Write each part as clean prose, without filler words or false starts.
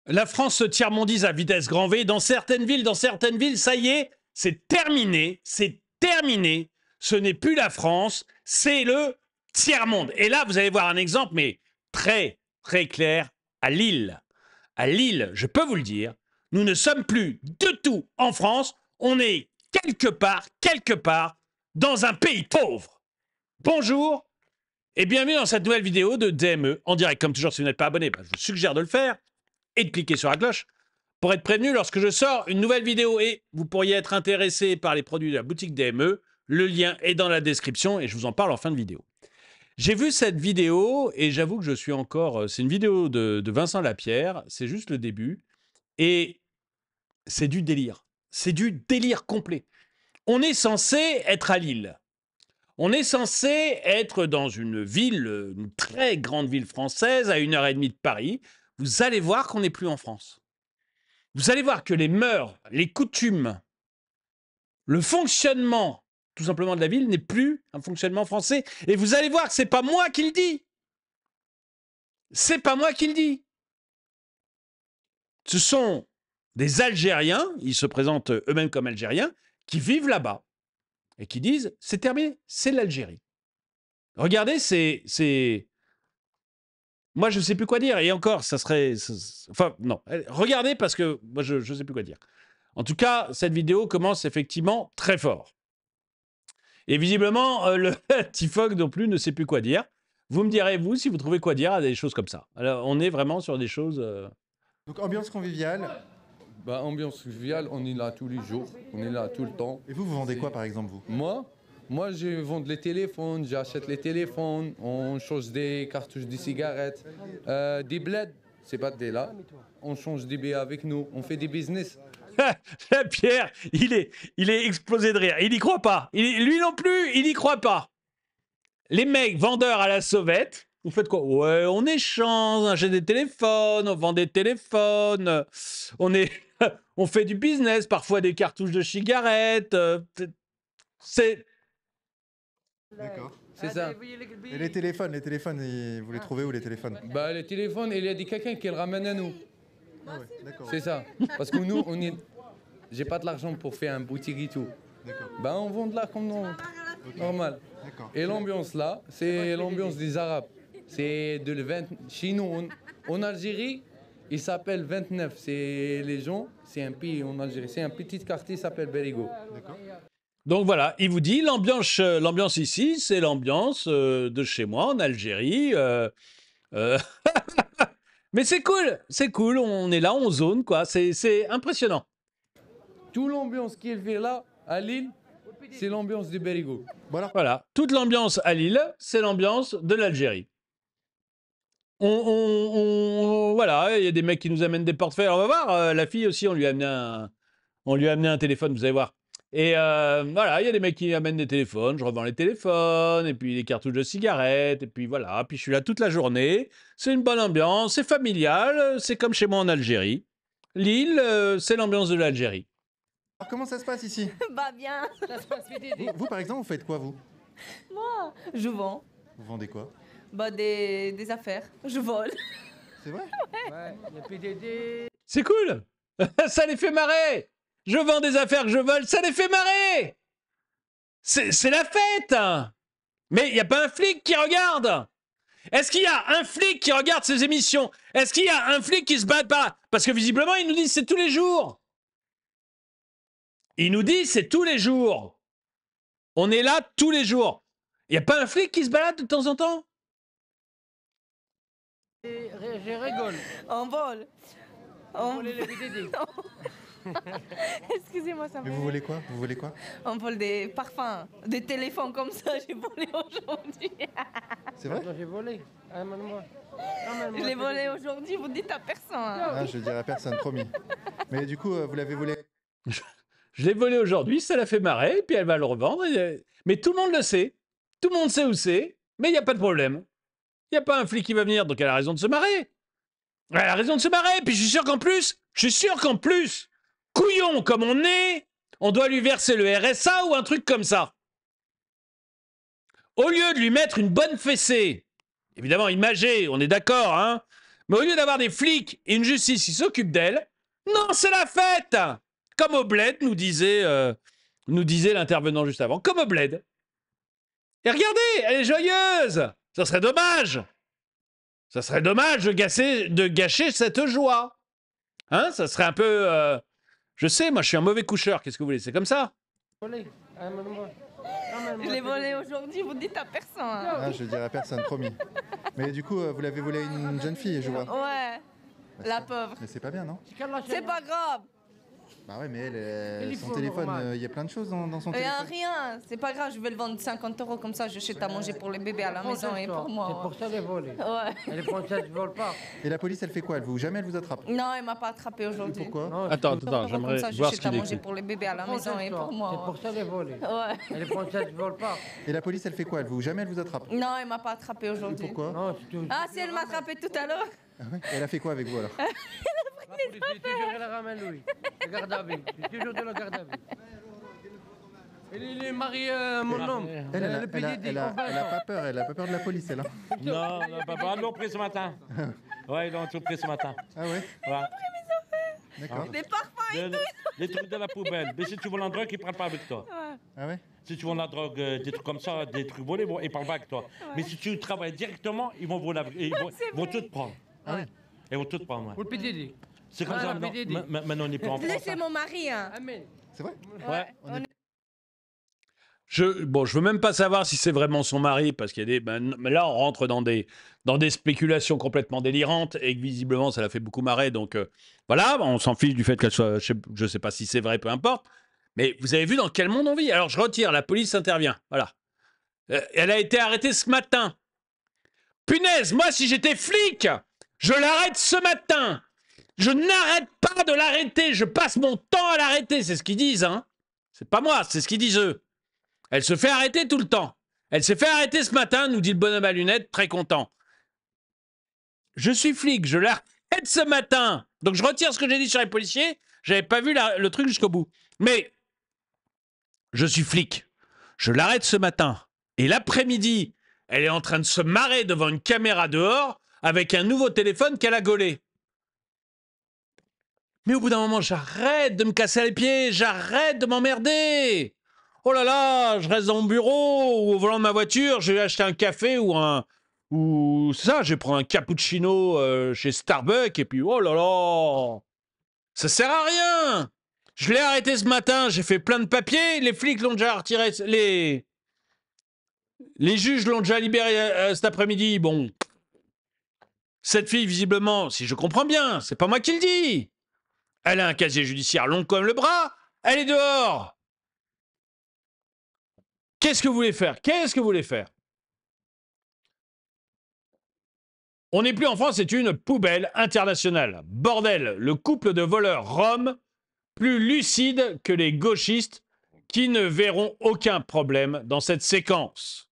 La France se tiers-mondise à vitesse grand V. Dans certaines villes, ça y est, c'est terminé. C'est terminé. Ce n'est plus la France, c'est le tiers-monde. Et là, vous allez voir un exemple, mais très, très clair, à Lille. À Lille, je peux vous le dire, nous ne sommes plus de tout en France. On est quelque part, dans un pays pauvre. Bonjour et bienvenue dans cette nouvelle vidéo de DME en direct. Comme toujours, si vous n'êtes pas abonné, je vous suggère de le faire et de cliquer sur la cloche pour être prévenu lorsque je sors une nouvelle vidéo. Et vous pourriez être intéressé par les produits de la boutique DME. Le lien est dans la description et je vous en parle en fin de vidéo. J'ai vu cette vidéo et j'avoue que je suis encore... C'est une vidéo de Vincent Lapierre, c'est juste le début. Et c'est du délire. C'est du délire complet. On est censé être à Lille. On est censé être dans une ville, une très grande ville française, à 1h30 de Paris. Vous allez voir qu'on n'est plus en France. Vous allez voir que les mœurs, les coutumes, le fonctionnement, tout simplement, de la ville n'est plus un fonctionnement français. Et vous allez voir que c'est pas moi qui le dis. C'est pas moi qui le dis. Ce sont des Algériens, ils se présentent eux-mêmes comme Algériens, qui vivent là-bas et qui disent « c'est terminé, c'est l'Algérie ». Regardez, c'est... Moi, je ne sais plus quoi dire. Et encore, ça serait... Enfin, non. Regardez parce que moi, je ne sais plus quoi dire. En tout cas, cette vidéo commence effectivement très fort. Et visiblement, le Tifog non plus ne sait plus quoi dire. Vous me direz, vous, si vous trouvez quoi dire à des choses comme ça. Alors, on est vraiment sur des choses... Donc, ambiance conviviale. Bah, ambiance conviviale, on est là tous les jours, on est là tout le temps. Et vous vendez quoi, par exemple, vous? Moi, je vends les téléphones, j'achète les téléphones, on change des cartouches de cigarettes, des bleds, c'est pas des là. On change des billets avec nous, on fait des business. Pierre, il est explosé de rire. Il n'y croit pas. Lui non plus, il n'y croit pas. Les mecs vendeurs à la sauvette, vous faites quoi? Ouais, on échange, on achète des téléphones, on vend des téléphones, on fait du business, parfois des cartouches de cigarettes. C'est... D'accord. C'est ça. Et les téléphones, vous les trouvez où, les téléphones? Bah, les téléphones, il y a des quelqu'un qui le ramène à nous. Ah ouais, d'accord. C'est ça. Parce que nous, j'ai pas de l'argent pour faire un boutique et tout. D'accord. Bah, on vend de là comme normal. D'accord. Et l'ambiance là, c'est l'ambiance des Arabes. C'est de 20... Chez nous, en Algérie, il s'appelle 29. C'est les gens, c'est un pays en Algérie. C'est un petit quartier qui s'appelle Berigo. D'accord. Donc voilà, il vous dit, l'ambiance ici, c'est l'ambiance de chez moi en Algérie. Mais c'est cool, on est là, on zone, quoi. C'est impressionnant. Toute l'ambiance qu'il fait là, à Lille, c'est l'ambiance de Berigo. Bon alors, Voilà, toute l'ambiance à Lille, c'est l'ambiance de l'Algérie. Voilà, il y a des mecs qui nous amènent des portefeuilles. On va voir, la fille aussi, on lui a amené un téléphone, vous allez voir. Et voilà, il y a des mecs qui amènent des téléphones, je revends les téléphones, et puis les cartouches de cigarettes, et puis voilà, puis je suis là toute la journée. C'est une bonne ambiance, c'est familial, c'est comme chez moi en Algérie. Lille, c'est l'ambiance de l'Algérie. comment ça se passe ici? Bah bien. Vous, par exemple, vous faites quoi, vous? Moi, je vends. Vous vendez quoi? Bah des affaires. Je vole. C'est vrai? Ouais, il y a PDD. C'est cool. Ça les fait marrer. Je vends des affaires que je vole, ça les fait marrer. C'est la fête. Mais il n'y a pas un flic qui regarde. Est-ce qu'il y a un flic qui regarde ces émissions? Est-ce qu'il y a un flic qui se bat pas? Parce que visiblement, ils nous disent c'est tous les jours. Ils nous disent c'est tous les jours. On est là tous les jours. Il n'y a pas un flic qui se balade de temps en temps? Je rigole. On vole. On volait les PDD. Excusez-moi, ça Mais me... vous volez quoi? Vous volez quoi? On vole des parfums, des téléphones comme ça. J'ai volé aujourd'hui. C'est vrai? Non, j'ai volé. Amène-moi. Je l'ai volé aujourd'hui. Vous dites à personne. Ah, je dirai à personne, promis. Mais du coup, vous l'avez volé. Je l'ai volé aujourd'hui, ça la fait marrer, puis elle va le revendre. Mais tout le monde le sait. Tout le monde sait où c'est, mais il n'y a pas de problème. Il n'y a pas un flic qui va venir, donc elle a raison de se marrer. Elle a raison de se marrer, puis je suis sûr qu'en plus, couillon comme on est, on doit lui verser le RSA ou un truc comme ça. Au lieu de lui mettre une bonne fessée, évidemment imagée, on est d'accord, hein, Mais au lieu d'avoir des flics et une justice qui s'occupent d'elle, non, c'est la fête. Comme au bled, nous disait l'intervenant juste avant. Comme au bled. Et regardez, elle est joyeuse. Ça serait dommage. Ça serait dommage de gâcher cette joie. Hein, ça serait un peu... je sais, moi, je suis un mauvais coucheur. Qu'est-ce que vous voulez? C'est comme ça. Volé. Amène-moi. Je l'ai volé aujourd'hui, vous dites à personne. Hein. Ah, je dirai à personne, promis. Mais du coup, vous l'avez volé à une jeune fille, je vois. Ouais, la pauvre. Mais c'est pas bien, non? C'est pas grave. Bah ouais, mais Il son faut téléphone, normal. il y a plein de choses dans son Il y a téléphone. rien, c'est pas grave, je vais le vendre 50 € comme ça, je jette à manger pour les bébés à la maison et pour C'est moi. pour ça qu'elle est volée. Ouais. Et les princesses ne volent pas. Et la police, elle fait quoi? Jamais elle vous attrape? Non, elle m'a pas attrapé aujourd'hui. Pourquoi? Non, Attends, Comme j'aimerais ça, je voir ce jette à qu'il manger écrit. pour les bébés à la c'est maison et pour C'est moi. pour ça qu'elle est volée. Ouais. Et les princesses ne volent pas. Et la police, elle fait quoi? Jamais elle vous attrape? Non, elle m'a pas attrapé aujourd'hui. Pourquoi? Non, c'est tout. Ah, si elle m'a attrapé tout à l'heure. Ah ouais. Elle a fait quoi avec vous alors? La police, j'ai toujours elle ramène lui. Le garde à vue. J'ai toujours de la garde à vue. Il est marié à mon homme. Elle a Le PDD, pas peur, elle a pas peur de la police, elle. Hein. Non, papa, ils l'ont pris ce matin. Ouais, ils l'ont tout pris ce matin. Ah ouais? Ouais. D'accord. Des parfums. Les trucs de la poubelle. Mais si tu veux la drogue, ils ne prennent pas avec toi. Ah ouais? Si tu veux la drogue, des trucs comme ça, des trucs volés, bon, ils ne parlent pas avec toi. Mais si tu travailles directement, ils vont voler avec- ils vont tout te prendre. Ah oui. Ils vont tout te prendre, ouais. Ou le PDD. C'est comme Ah, ça, la maintenant, PDD. maintenant, on n'est plus en France. Laissez mon mari. Hein. Amen. C'est vrai? Ouais. Je veux même pas savoir si c'est vraiment son mari, parce qu'il y a des... mais là, on rentre dans des spéculations complètement délirantes, et que visiblement, ça l'a fait beaucoup marrer. Donc, voilà, on s'en fiche du fait qu'elle soit... Je sais pas si c'est vrai, peu importe. Mais vous avez vu dans quel monde on vit? Alors, je retire, la police intervient. Voilà. Elle a été arrêtée ce matin. Punaise, moi, si j'étais flic, je l'arrête ce matin. Je n'arrête pas de l'arrêter. Je passe mon temps à l'arrêter. C'est ce qu'ils disent, hein. C'est pas moi, c'est ce qu'ils disent eux. Elle se fait arrêter tout le temps. Elle s'est fait arrêter ce matin, nous dit le bonhomme à lunettes, très content. Je suis flic, je l'arrête ce matin. Donc je retire ce que j'ai dit sur les policiers. J'avais pas vu le truc jusqu'au bout. Mais je suis flic. Je l'arrête ce matin. Et l'après-midi, elle est en train de se marrer devant une caméra dehors avec un nouveau téléphone qu'elle a gaulé. Mais au bout d'un moment, j'arrête de me casser les pieds. J'arrête de m'emmerder. Oh là là, je reste dans mon bureau ou au volant de ma voiture, je vais acheter un café ou ça, je prends un cappuccino chez Starbucks et puis oh là là, ça sert à rien. Je l'ai arrêté ce matin, j'ai fait plein de papiers, les flics l'ont déjà retiré, les juges l'ont déjà libéré cet après-midi. Bon, cette fille visiblement, si je comprends bien, c'est pas moi qui le dis. Elle a un casier judiciaire long comme le bras, elle est dehors. Qu'est-ce que vous voulez faire? Qu'est-ce que vous voulez faire? On n'est plus en France, c'est une poubelle internationale. Bordel, le couple de voleurs roms, plus lucide que les gauchistes qui ne verront aucun problème dans cette séquence.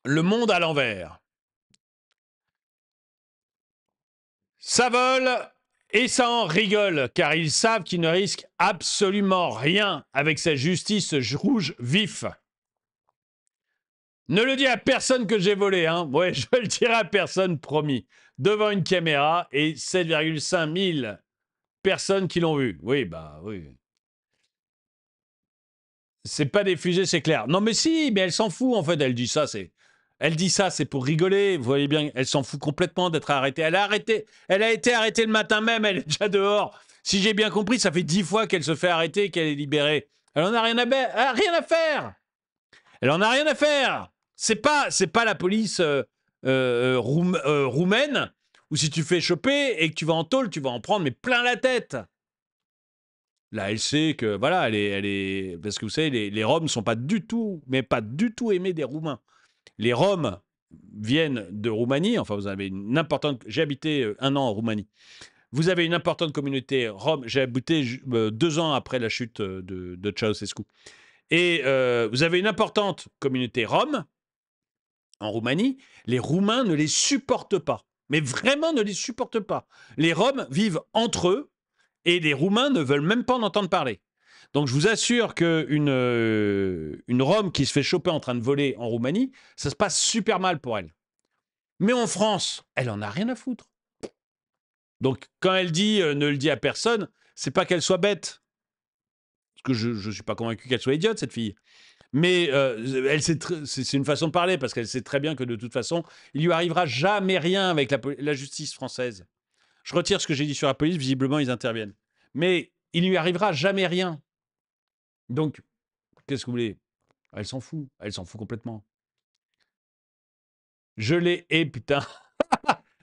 Le monde à l'envers. Ça vole et ça en rigole, car ils savent qu'ils ne risquent absolument rien avec cette justice rouge vif. Ne le dis à personne que j'ai volé, hein. Ouais, je le dirai à personne, promis. Devant une caméra et 7,5 000 personnes qui l'ont vu. Oui, bah oui. C'est pas diffusé, c'est clair. Non, mais si, mais elle s'en fout, en fait. Elle dit ça, c'est pour rigoler. Vous voyez bien, elle s'en fout complètement d'être arrêtée. Elle a été arrêtée le matin même, elle est déjà dehors. Si j'ai bien compris, ça fait 10 fois qu'elle se fait arrêter et qu'elle est libérée. Elle en a rien à faire. Elle en a rien à faire. C'est pas la police roumaine où si tu fais choper et que tu vas en tôle, tu vas en prendre mais plein la tête. Là, elle sait que, voilà, elle est parce que vous savez, les Roms ne sont pas du tout, mais pas du tout aimés des Roumains. Les Roms viennent de Roumanie, enfin, vous avez une importante... J'ai habité 1 an en Roumanie. Vous avez une importante communauté Rom. J'ai habité 2 ans après la chute de Ceausescu. Et vous avez une importante communauté Rom en Roumanie. Les Roumains ne les supportent pas. Mais vraiment ne les supportent pas. Les Roms vivent entre eux et les Roumains ne veulent même pas en entendre parler. Donc je vous assure qu'une Rome qui se fait choper en train de voler en Roumanie, ça se passe super mal pour elle. Mais en France, elle en a rien à foutre. Donc quand elle dit ne le dit à personne, c'est pas qu'elle soit bête. Parce que je ne suis pas convaincu qu'elle soit idiote, cette fille. Mais c'est une façon de parler, parce qu'elle sait très bien que de toute façon, il lui arrivera jamais rien avec la justice française. Je retire ce que j'ai dit sur la police, visiblement ils interviennent. Mais il lui arrivera jamais rien. Donc, qu'est-ce que vous voulez? Elle s'en fout complètement. Je les hais, putain.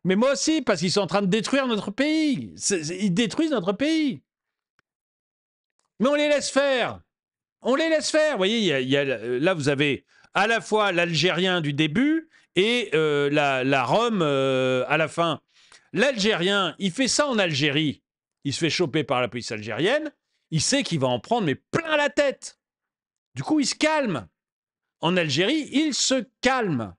Mais moi aussi, parce qu'ils sont en train de détruire notre pays. Ils détruisent notre pays. Mais on les laisse faire. On les laisse faire. Vous voyez, là, vous avez à la fois l'Algérien du début et la Rome à la fin. L'Algérien, il fait ça en Algérie. Il se fait choper par la police algérienne. Il sait qu'il va en prendre mais plein la tête. Du coup, il se calme. En Algérie, il se calme.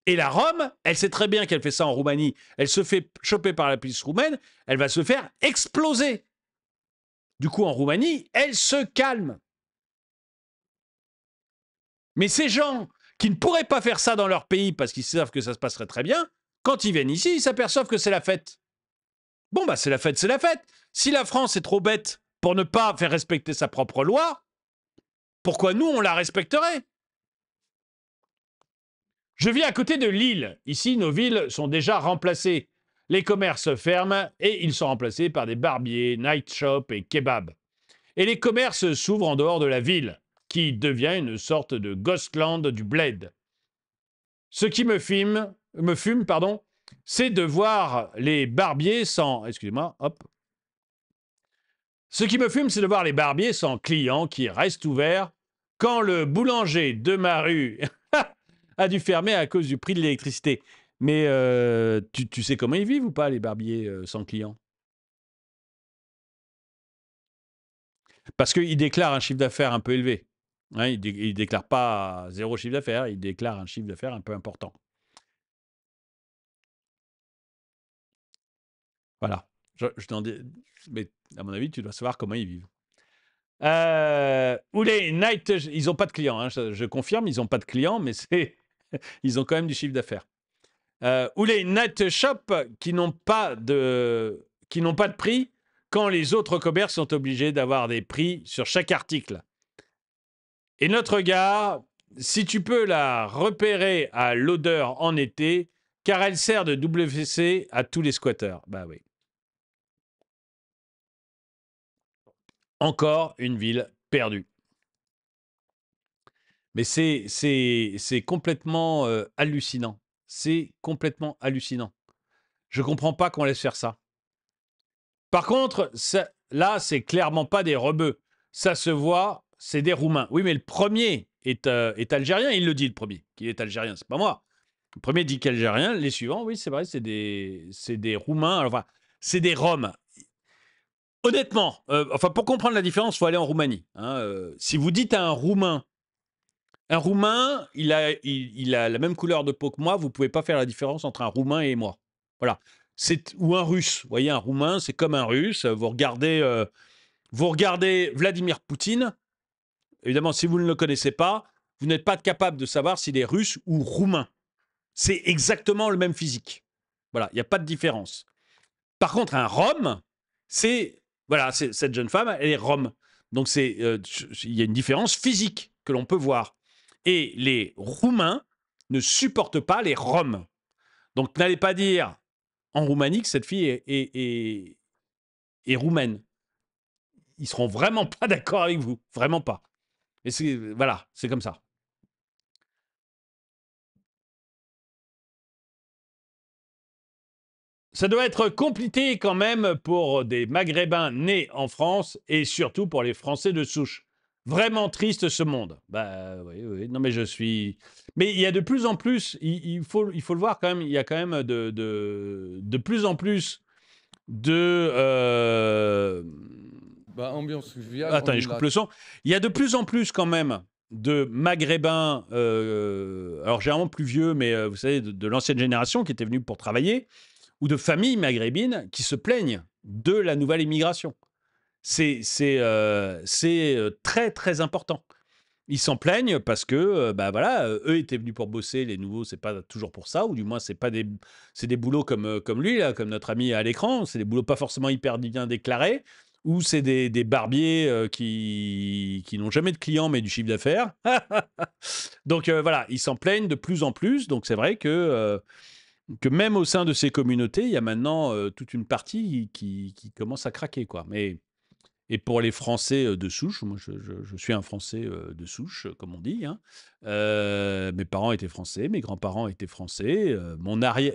Et la Rome, elle sait très bien qu'elle fait ça en Roumanie. Elle se fait choper par la police roumaine. Elle va se faire exploser. Du coup, en Roumanie, elle se calme. Mais ces gens qui ne pourraient pas faire ça dans leur pays parce qu'ils savent que ça se passerait très bien, quand ils viennent ici, ils s'aperçoivent que c'est la fête. Bon, bah c'est la fête, c'est la fête. Si la France est trop bête pour ne pas faire respecter sa propre loi, pourquoi nous, on la respecterait? Je vis à côté de Lille. Ici, nos villes sont déjà remplacées. Les commerces ferment et ils sont remplacés par des barbiers, night shops et kebabs. Et les commerces s'ouvrent en dehors de la ville, qui devient une sorte de Ghostland du bled. Ce qui me fume, c'est de voir les barbiers sans... Excusez-moi, hop. Ce qui me fume, c'est de voir les barbiers sans clients qui restent ouverts quand le boulanger de ma rue a dû fermer à cause du prix de l'électricité. Mais tu sais comment ils vivent ou pas, les barbiers sans clients? Parce qu'ils déclarent un chiffre d'affaires un peu élevé. Hein, ils ne déclarent pas zéro chiffre d'affaires, ils déclarent un chiffre d'affaires un peu important. Voilà. Je t'en dis, mais à mon avis, tu dois savoir comment ils vivent. Ou les night, ils n'ont pas de clients, hein, je confirme, ils n'ont pas de clients, mais ils ont quand même du chiffre d'affaires. Ou les night shops qui n'ont pas de prix quand les autres commerces sont obligés d'avoir des prix sur chaque article. Et notre gare, si tu peux la repérer à l'odeur en été, car elle sert de WC à tous les squatteurs. Bah oui. Encore une ville perdue. Mais c'est complètement hallucinant. C'est complètement hallucinant. Je ne comprends pas qu'on laisse faire ça. Par contre, là, c'est clairement pas des rebeux. Ça se voit, c'est des Roumains. Oui, mais le premier est algérien. Il le dit, le premier, qu'il est algérien. C'est pas moi. Le premier dit qu'il est algérien. Les suivants, oui, c'est vrai, c'est des Roumains. Alors, enfin, c'est des Roms. Honnêtement, pour comprendre la différence, il faut aller en Roumanie. Hein. Si vous dites à un Roumain, il a la même couleur de peau que moi, vous ne pouvez pas faire la différence entre un Roumain et moi. Voilà. Ou un Russe. Vous voyez, un Roumain, c'est comme un Russe. Vous regardez Vladimir Poutine. Évidemment, si vous ne le connaissez pas, vous n'êtes pas capable de savoir s'il est russe ou roumain. C'est exactement le même physique. Voilà, il n'y a pas de différence. Par contre, un Rom, cette jeune femme, elle est Rom. Donc, il y a une différence physique que l'on peut voir. Et les Roumains ne supportent pas les Roms. Donc, n'allez pas dire en Roumanie que cette fille est roumaine. Ils seront vraiment pas d'accord avec vous. Vraiment pas. Et voilà, c'est comme ça. Ça doit être compliqué quand même pour des Maghrébins nés en France et surtout pour les Français de souche. Vraiment triste ce monde. Bah oui. Non mais je suis... Mais il y a de plus en plus, il faut le voir quand même, il y a quand même de plus en plus de... ambiance conviviale. Attendez, je coupe le son. Il y a de plus en plus quand même de Maghrébins, alors généralement plus vieux, mais vous savez, de l'ancienne génération qui étaient venus pour travailler, ou de familles maghrébines qui se plaignent de la nouvelle immigration. c'est très, très important. Ils s'en plaignent parce que, bah, voilà, eux étaient venus pour bosser, les nouveaux, c'est pas toujours pour ça, ou du moins, c'est des boulots comme lui, là, comme notre ami à l'écran, c'est des boulots pas forcément hyper bien déclarés, ou c'est des barbiers qui n'ont jamais de clients, mais du chiffre d'affaires. Donc voilà, ils s'en plaignent de plus en plus, donc c'est vrai que même au sein de ces communautés, il y a maintenant toute une partie qui commence à craquer, quoi. Et pour les Français de souche, moi je suis un Français de souche, comme on dit, hein. Mes parents étaient français, mes grands-parents étaient français.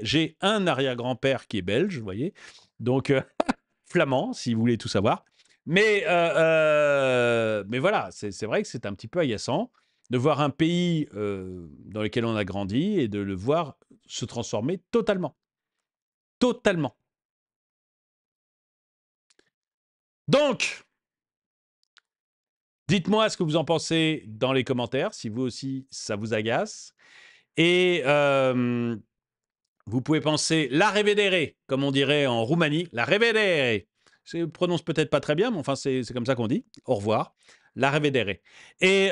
J'ai un arrière-grand-père qui est belge, vous voyez. Donc, flamand, si vous voulez tout savoir. Mais voilà, c'est vrai que c'est un petit peu agaçant de voir un pays dans lequel on a grandi et de le voir se transformer totalement. Totalement. Donc, dites-moi ce que vous en pensez dans les commentaires, si vous aussi, ça vous agace. Et vous pouvez penser la revedere, comme on dirait en Roumanie, la revedere. Je prononce peut-être pas très bien, mais enfin, c'est comme ça qu'on dit. Au revoir. La revedere. Et,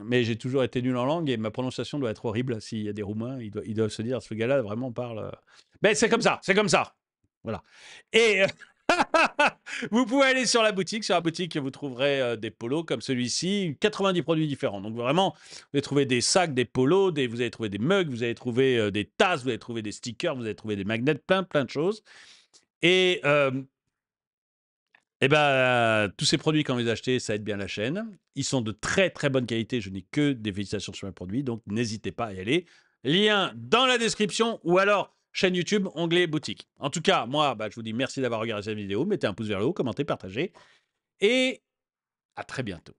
mais j'ai toujours été nul en langue et ma prononciation doit être horrible. S'il y a des Roumains, ils doivent se dire, ce gars-là vraiment parle... Mais c'est comme ça, c'est comme ça. Voilà. Et... vous pouvez aller sur la boutique. Sur la boutique, vous trouverez des polos comme celui-ci, 90 produits différents. Donc vraiment, vous allez trouver des sacs, des polos, vous allez trouver des mugs, vous allez trouver des tasses, vous allez trouver des stickers, vous allez trouver des magnets, plein de choses. Et tous ces produits, quand vous les achetez, ça aide bien la chaîne. Ils sont de très très bonne qualité. Je n'ai que des félicitations sur mes produits, donc n'hésitez pas à y aller. Lien dans la description ou alors chaîne YouTube, onglet boutique. En tout cas, moi, je vous dis merci d'avoir regardé cette vidéo. Mettez un pouce vers le haut, commentez, partagez. Et à très bientôt.